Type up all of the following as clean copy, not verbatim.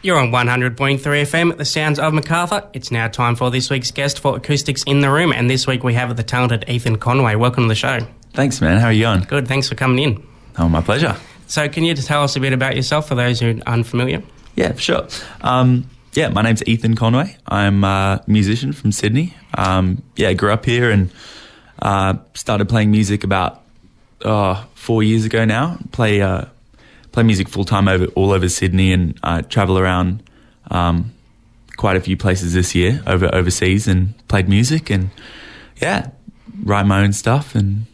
You're on 100.3 FM at the Sounds of MacArthur. It's now time for this week's guest for Acoustics in the Room, and this week we have the talented Ethan Conway. Welcome to the show. Thanks, man. How are you going? Good, thanks for coming in. Oh, my pleasure. So can you just tell us a bit about yourself for those who are unfamiliar? Yeah, for sure. My name's Ethan Conway. I'm a musician from Sydney. Grew up here and started playing music about 4 years ago now. Play music full-time all over Sydney, and I travel around quite a few places this year overseas and played music and, write my own stuff. And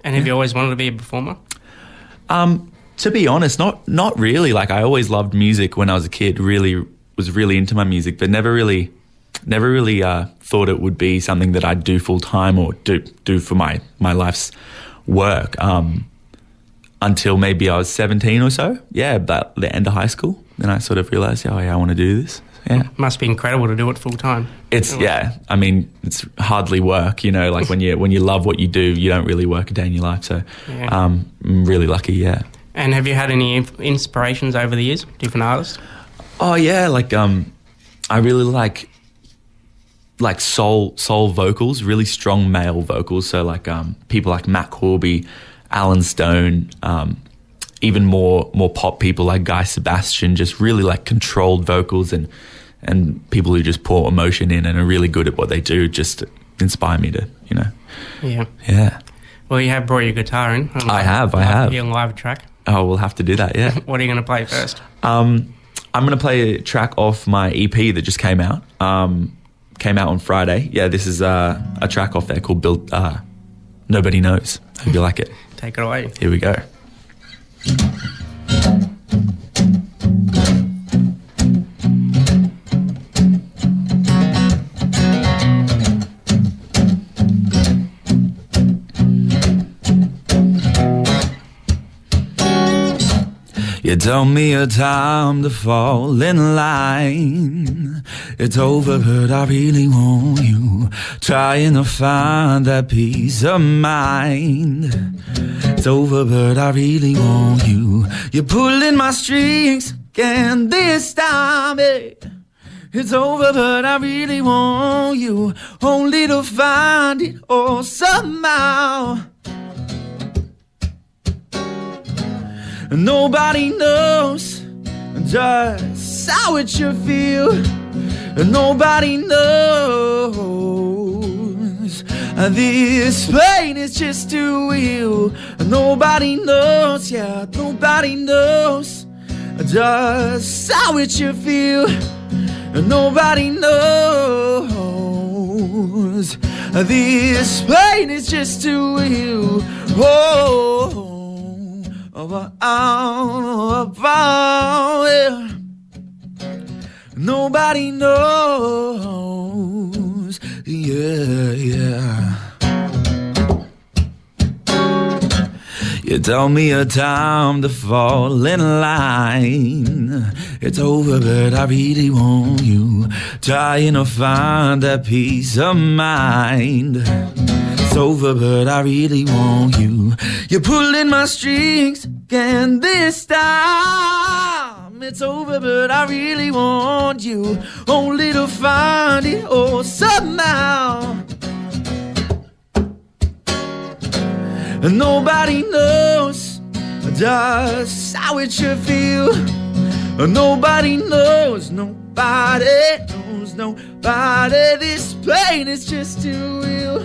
have you always wanted to be a performer? To be honest, not really. Like, I always loved music when I was a kid, was really into my music, but never really thought it would be something that I'd do full-time or do for my life's work. Until maybe I was 17 or so. Yeah, about the end of high school. Then I sort of realised, I want to do this. Yeah. Must be incredible to do it full time. It's hardly work, like when you love what you do, you don't really work a day in your life. So I'm really lucky, yeah. And have you had any inspirations over the years, different artists? Oh yeah, I really like soul vocals, really strong male vocals. So people like Matt Corby, Alan Stone, even more pop people like Guy Sebastian, just really controlled vocals and people who just pour emotion in and are really good at what they do, just inspire me to, Yeah. Well, you have brought your guitar in. I have. Your live track. Oh, we'll have to do that, yeah. What are you going to play first? I'm going to play a track off my EP that just came out. Came out on Friday. Yeah, this is a track off there called Nobody Knows. Hope you like it. Take it away. Here we go. You told me a time to fall in line. It's over, but I really want you. Trying to find that peace of mind. It's over, but I really want you. You're pulling my strings again this time. It's over, but I really want you. Only to find it all somehow. Nobody knows just how it should feel. Nobody knows this pain is just too real. Nobody knows, nobody knows just how it should feel. Nobody knows this pain is just too real. Nobody knows, yeah. You told me a time to fall in line. It's over, but I really want you. Trying to find that peace of mind. It's over, but I really want you. You're pulling my strings again this time. It's over, but I really want you. Only to find it all somehow. And nobody knows just how it should feel. Nobody knows, nobody. This pain is just too real.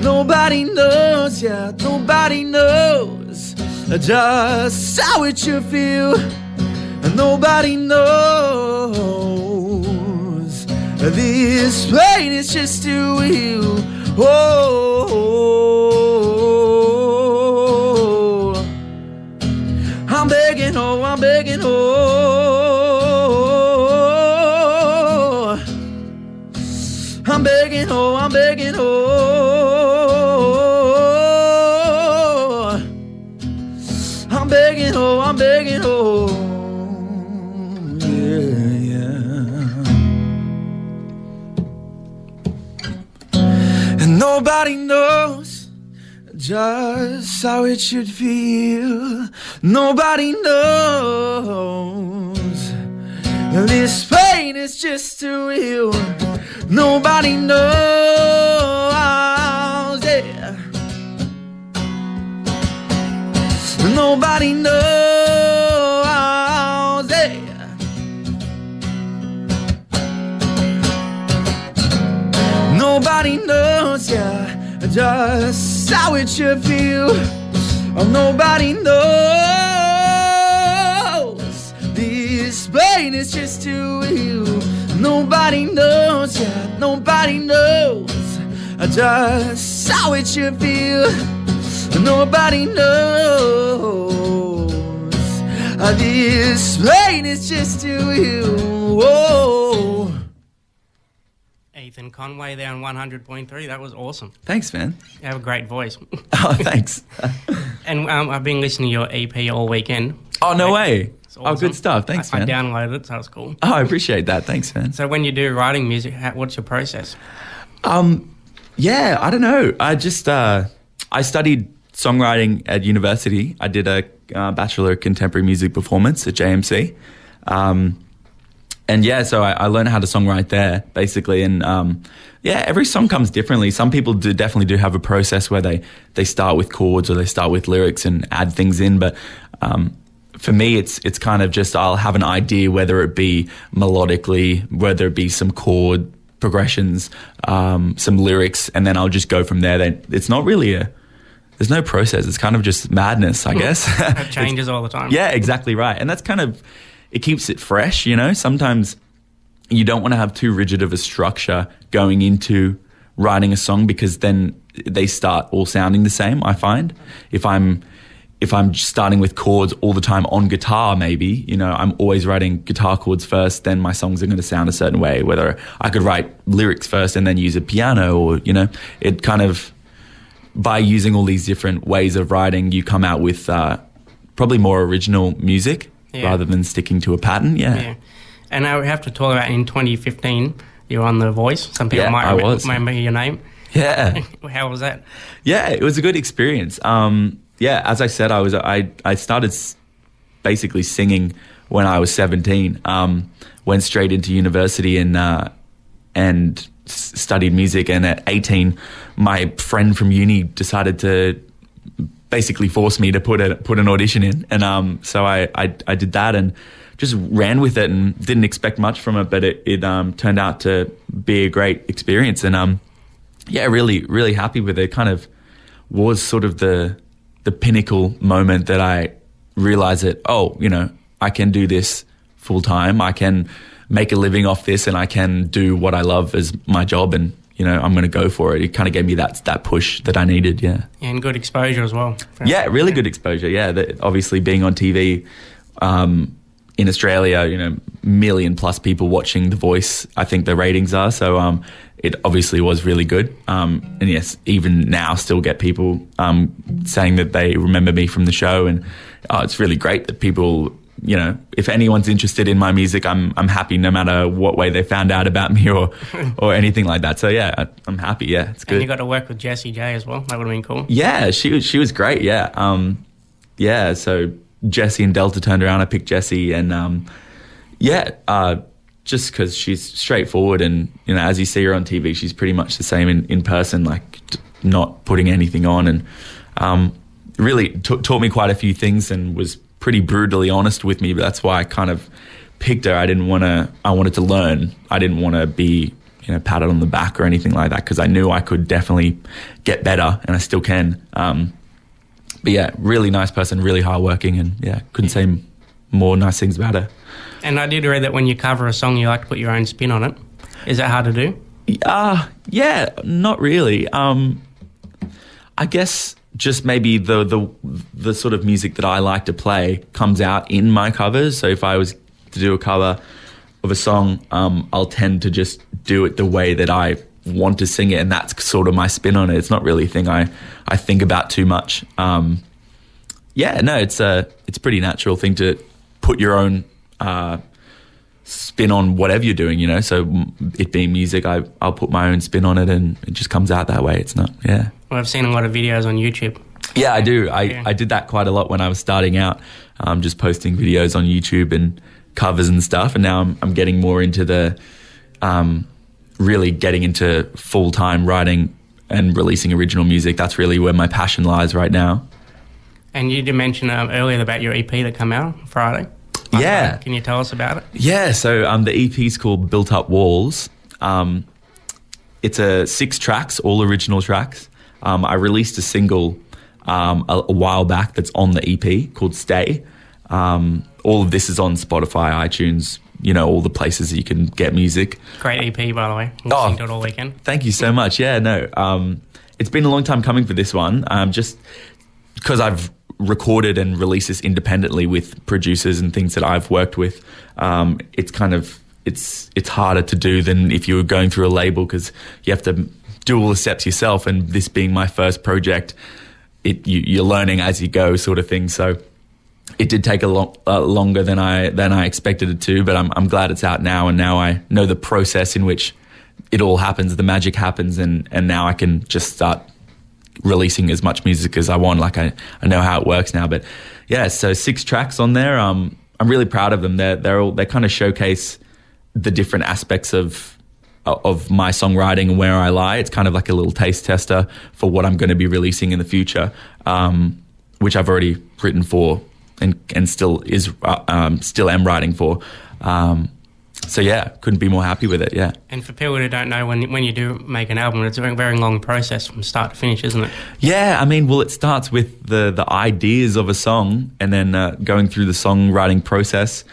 Nobody knows, nobody knows just how it should feel. Nobody knows this pain is just too real. I'm begging, I'm begging, I'm begging, I'm begging, I'm begging, I'm begging, And nobody knows just how it should feel. Nobody knows This pain is just too real. Nobody knows, yeah. Nobody knows, yeah. Nobody knows, yeah, just how it should feel. Oh, nobody knows. This pain is just too real. Nobody knows, yeah, nobody knows just how it should feel. Nobody knows. This pain is just too real. Whoa. Ethan Conway there on 100.3. That was awesome. Thanks, man. You have a great voice. Oh, thanks. And I've been listening to your EP all weekend. Oh, no way. Awesome. Oh, good stuff. Thanks, man. I downloaded it, so it's cool. Oh, I appreciate that. Thanks, man. So when you do writing music, what's your process? Yeah, I don't know. I just, I studied songwriting at university. I did a Bachelor of Contemporary Music Performance at JMC. And yeah, so I learned how to songwrite there, basically. And yeah, every song comes differently. Some people definitely do have a process where they start with chords or they start with lyrics and add things in. But for me, it's kind of just I'll have an idea, whether it be melodically, whether it be some chord progressions, some lyrics, and then I'll just go from there. Then it's not really there's no process. It's kind of just madness, I guess. It changes all the time. Yeah, exactly right. And that's kind of, it keeps it fresh, you know. Sometimes you don't want to have too rigid of a structure going into writing a song, because then they start all sounding the same, I find. If I'm starting with chords all the time on guitar, maybe, you know, I'm always writing guitar chords first, then my songs are going to sound a certain way. Whether I could write lyrics first and then use a piano, or, you know, it kind of, by using all these different ways of writing, you come out with probably more original music rather than sticking to a pattern. Yeah. And I have to talk about in 2015, you were on The Voice. Some people might remember your name. Yeah. How was that? Yeah, it was a good experience. Yeah, as I said, I started basically singing when I was 17. Went straight into university and studied music. And at 18, my friend from uni decided to basically force me to put an audition in. And so I did that and just ran with it and didn't expect much from it, but it turned out to be a great experience. And yeah, really, really happy with it. It kind of was sort of the pinnacle moment that I realized that, oh, you know, I can do this full time. I can make a living off this, and I can do what I love as my job, and, you know, I'm going to go for it. It kind of gave me that push that I needed, yeah. And good exposure as well. Yeah, really good exposure, yeah. Obviously being on TV in Australia, you know, 1 million plus people watching The Voice, I think the ratings are, so it obviously was really good. And yes, even now still get people saying that they remember me from the show, and it's really great that people, you know, if anyone's interested in my music, I'm happy no matter what way they found out about me or anything like that. So yeah, I'm happy. Yeah, it's good. And you got to work with Jessie J as well. That would have been cool. Yeah, she was great. Yeah, yeah. So Jessie and Delta turned around. I picked Jessie, and just because she's straightforward, and, you know, as you see her on TV, she's pretty much the same in person, like not putting anything on, and really taught me quite a few things and was pretty brutally honest with me. But that's why I kind of picked her. I wanted to learn. I didn't want to be, you know, patted on the back or anything like that, because I knew I could definitely get better, and I still can. But yeah, really nice person, really hardworking, and yeah, couldn't say more nice things about her. And I did read that when you cover a song, you like to put your own spin on it. Is that hard to do? Yeah, not really. I guess just maybe the sort of music that I like to play comes out in my covers. So if I was to do a cover of a song, I'll tend to just do it the way that I want to sing it, and that's sort of my spin on it. It's not really a thing I think about too much. Yeah, no, it's a pretty natural thing to put your own spin on whatever you're doing, you know. So it being music, I'll put my own spin on it, and it just comes out that way. It's not, yeah. Well, I've seen a lot of videos on YouTube. Yeah, I do. I did that quite a lot when I was starting out, just posting videos on YouTube and covers and stuff, and now I'm getting more into the really getting into full-time writing and releasing original music. That's really where my passion lies right now. And you did mention earlier about your EP that come out on Friday. Yeah. Can you tell us about it? Yeah, so the EP is called Built Up Walls. It's 6 tracks, all original tracks. I released a single a while back that's on the EP called Stay. All of this is on Spotify, iTunes, all the places you can get music. Great EP, by the way. Listening to it all weekend. Thank you so much. Yeah, no. It's been a long time coming for this one. Just because I've recorded and released this independently with producers and things that I've worked with, it's kind of it's harder to do than if you were going through a label, because you have to do all the steps yourself. And this being my first project, you're learning as you go, sort of thing. So it did take a lot longer than I expected it to, but I'm glad it's out now, and now I know the process in which it all happens, the magic happens, and now I can just start releasing as much music as I want. Like I know how it works now. But yeah, so 6 tracks on there. I'm really proud of them. They kind of showcase the different aspects of my songwriting and where I lie. It's kind of like a little taste tester for what I'm going to be releasing in the future, which I've already written for and still am writing for. So yeah, couldn't be more happy with it. Yeah. And for people who don't know, when you do make an album, it's a very, very long process from start to finish, isn't it? Yeah, I mean, well, it starts with the ideas of a song, and then going through the songwriting process,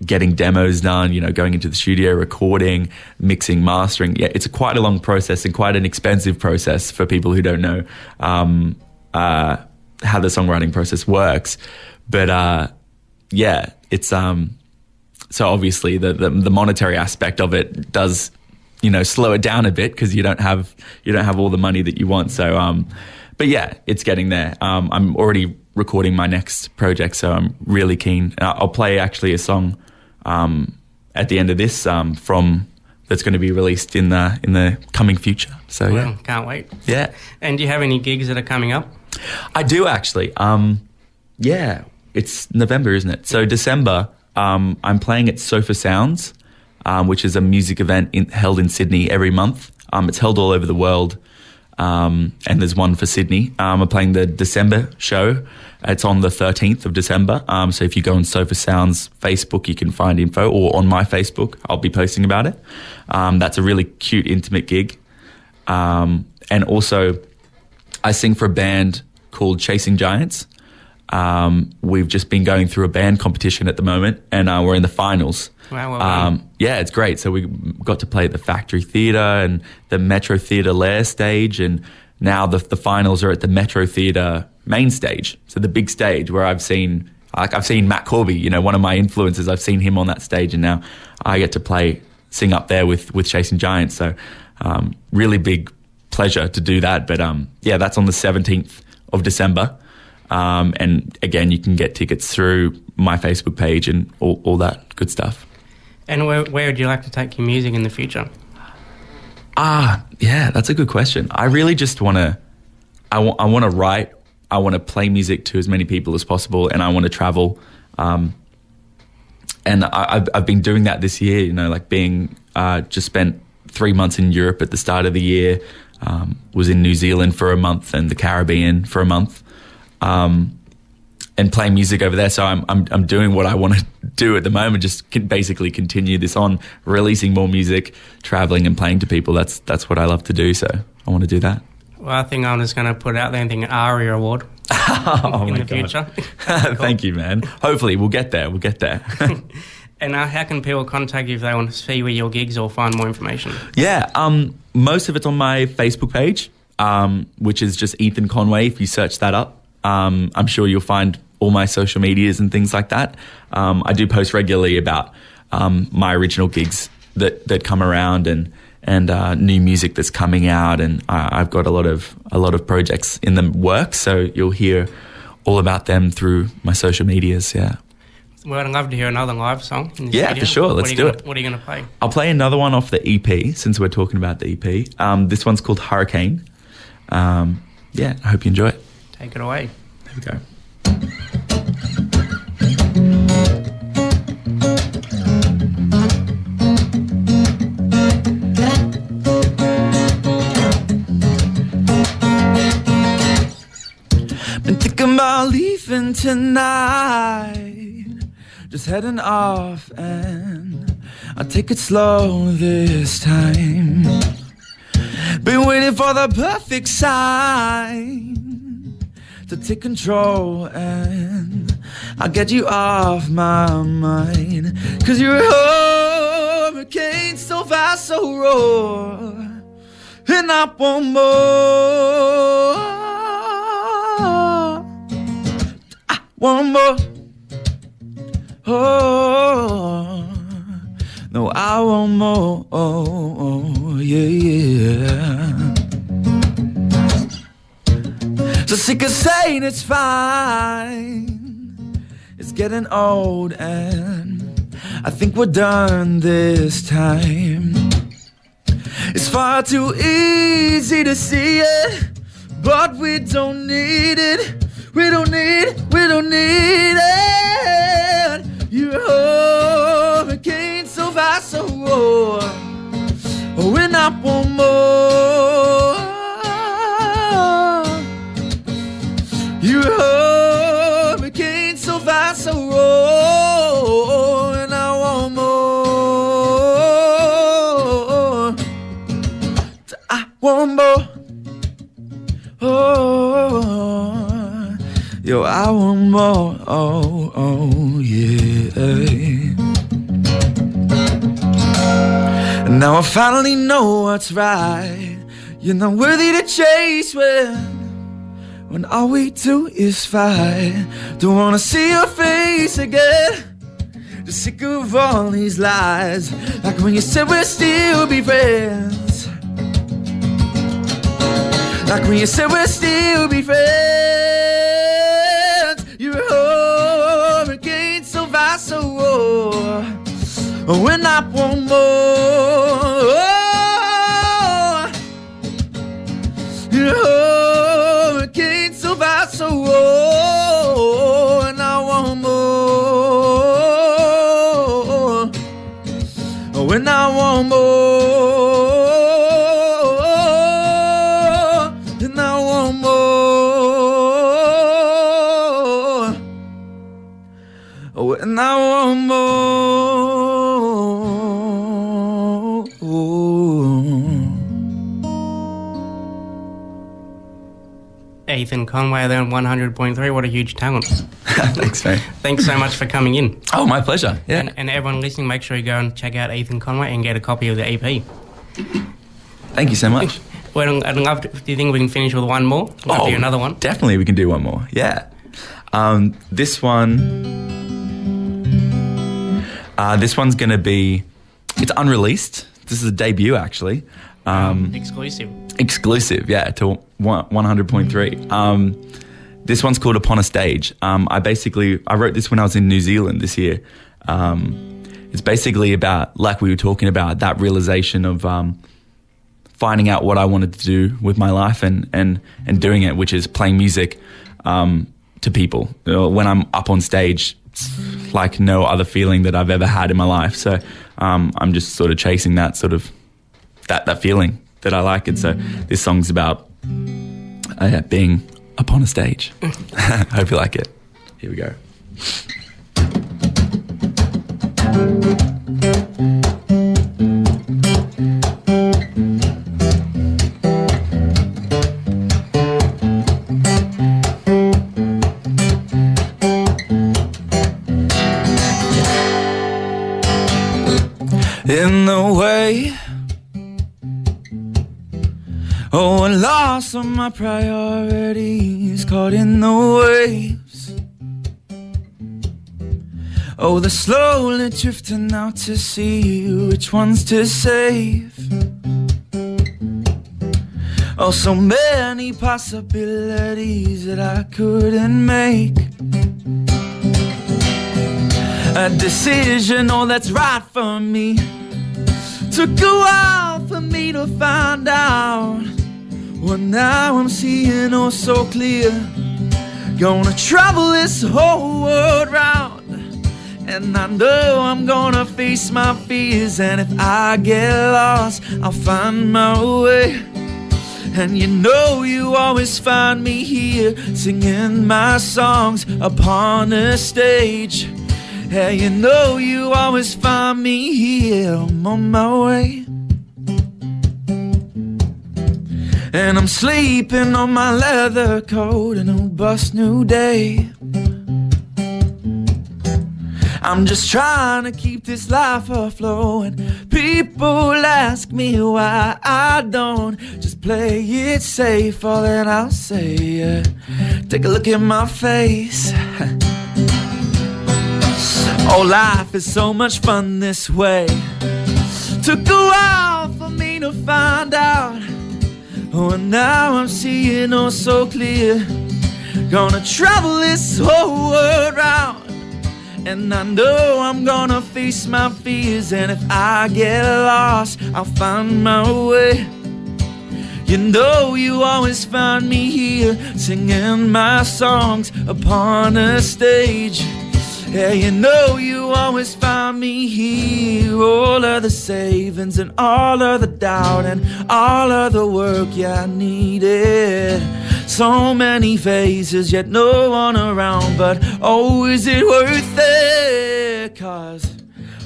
getting demos done, going into the studio, recording, mixing, mastering. Yeah, it's quite a long process and quite an expensive process for people who don't know how the songwriting process works. But yeah, it's so obviously the monetary aspect of it does slow it down a bit, because you don't have all the money that you want. So but yeah, it's getting there. I'm already recording my next project, so I'm really keen. I'll play actually a song at the end of this from that's going to be released in the coming future. So well, yeah, can't wait. Yeah. And do you have any gigs that are coming up? I do actually. Yeah, it's November, isn't it? So December, I'm playing at Sofa Sounds, which is a music event held in Sydney every month. It's held all over the world. And there's one for Sydney. I'm playing the December show. It's on the 13th of December. So if you go on Sofa Sounds Facebook, you can find info, or on my Facebook, I'll be posting about it. That's a really cute, intimate gig. And also, I sing for a band called Chasing Giants. We've just been going through a band competition at the moment, and we're in the finals. Wow, well yeah, it's great. So we got to play at the Factory Theatre and the Metro Theatre Lair stage, and now the finals are at the Metro Theatre main stage. So the big stage where I've seen Matt Corby, one of my influences. I've seen him on that stage, and now I get to sing up there with Chasing Giants. So really big pleasure to do that. But yeah, that's on the 17th of December. And again, you can get tickets through my Facebook page and all that good stuff. And where would you like to take your music in the future? Yeah, that's a good question. I really just want to, I want to write, I want to play music to as many people as possible, and I want to travel. And I've been doing that this year, just spent 3 months in Europe at the start of the year, was in New Zealand for a month and the Caribbean for a month. And playing music over there. So I'm doing what I want to do at the moment, just basically continue this on, releasing more music, traveling and playing to people. That's what I love to do. So I want to do that. Well, I think I'm just going to put out there and think an ARIA award in the future. Thank you, man. Hopefully we'll get there. And how can people contact you if they want to see where your gigs or find more information? Yeah, most of it's on my Facebook page, which is just Ethan Conway. If you search that up, I'm sure you'll find all my social medias and things like that. I do post regularly about my original gigs that come around and new music that's coming out, and I've got a lot of projects in the works. So you'll hear all about them through my social medias. Yeah. Well, I'd love to hear another live song in this video. For sure. Let's do it. What are you going to play? I'll play another one off the EP, since we're talking about the EP. This one's called Hurricane. Yeah, I hope you enjoy it. Take it away. There we go. about leaving tonight, just heading off, and I'll take it slow this time. Been waiting for the perfect sign to take control, and I'll get you off my mind. 'Cause you're a hurricane, so fast, so raw, and I want more. I want more. Oh, no, I want more. Oh, yeah. So sick of saying it's fine. It's getting old, and I think we're done this time. It's far too easy to see it, but we don't need it. We don't need it. You're a hurricane, so fast, so raw. Oh, and I want more. You're a hurricane, so fast, so raw. And I want more. I want more. Oh, yo, I want more. Oh, oh, yeah. And now I finally know what's right. You're not worthy to chase when all we do is fight. Don't wanna see your face again. Just sick of all these lies. Like when you said we'll still be friends. Like when you said we'll still be friends. You're a hurricane, so fast, so raw. When I want more. You're a hurricane, so fast, so raw. And I want more. When I want more. And I want more. And I want more. Ethan Conway there on 100.3. What a huge talent. Thanks, mate. Thanks so much for coming in. Oh, my pleasure. Yeah. And everyone listening, make sure you go and check out Ethan Conway and get a copy of the EP. Thank you so much. Well, I'd love to, do you think we can finish with one more? I'll do another one. Definitely we can do one more. Yeah. This one's going to be, it's unreleased. This is a debut, actually. Exclusive, yeah, to 100.3. This one's called Upon a Stage. I wrote this when I was in New Zealand this year. It's basically about, like we were talking about, that realization of finding out what I wanted to do with my life and doing it, which is playing music to people. You know, when I'm up on stage, it's like no other feeling that I've ever had in my life. So I'm just sort of chasing that sort of that feeling that I like. And so this song's about being upon a stage. Hope you like it. Here we go. In the way, oh, I lost all my priorities, caught in the waves. Oh, they're slowly drifting out to see which ones to save. Oh, so many possibilities that I couldn't make a decision, oh, that's right for me. Took a while for me to find out. Well, now I'm seeing oh so clear. Gonna travel this whole world round, and I know I'm gonna face my fears. And if I get lost, I'll find my way. And you know you always find me here, singing my songs upon the stage. Yeah, you know you always find me here. I'm on my way, and I'm sleeping on my leather coat in a bus new day. I'm just trying to keep this life afloat, and people ask me why I don't just play it safe. All that I'll say, take a look at my face. Oh, life is so much fun this way. Took a while for me to find out. Oh, and now I'm seeing oh so clear. Gonna travel this whole world round, and I know I'm gonna face my fears. And if I get lost, I'll find my way. You know you always find me here, singing my songs upon the stage. Yeah, you know you always find me here. All of the savings and all of the doubt and all of the work, yeah, I needed. So many faces, yet no one around. But oh, is it worth it? 'Cause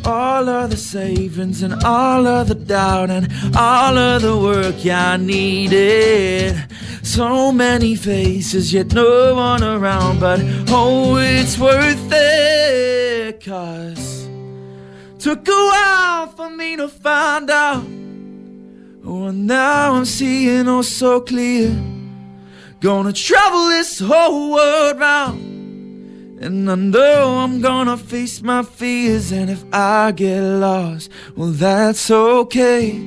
all of the savings and all of the doubt and all of the work, yeah, I needed. So many faces, yet no one around. But oh, it's worth it. 'Cause took a while for me to find out. Oh, and now I'm seeing oh so clear. Gonna travel this whole world round, and I know I'm gonna face my fears. And if I get lost, well, that's okay.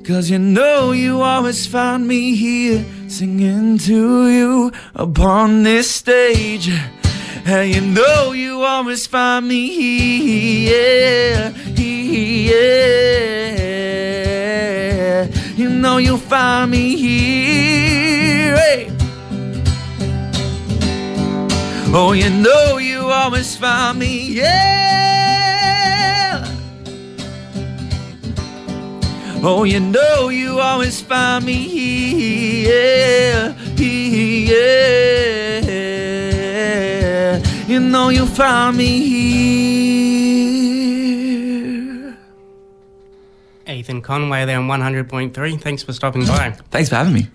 'Cause you know you always find me here, singing to you upon this stage. And you know you always find me here, yeah. You know you'll find me here, hey. Oh, you know you always find me, yeah. Oh, you know you always find me here, yeah. You know you find me here. Ethan Conway there on 100.3. Thanks for stopping by. Thanks for having me.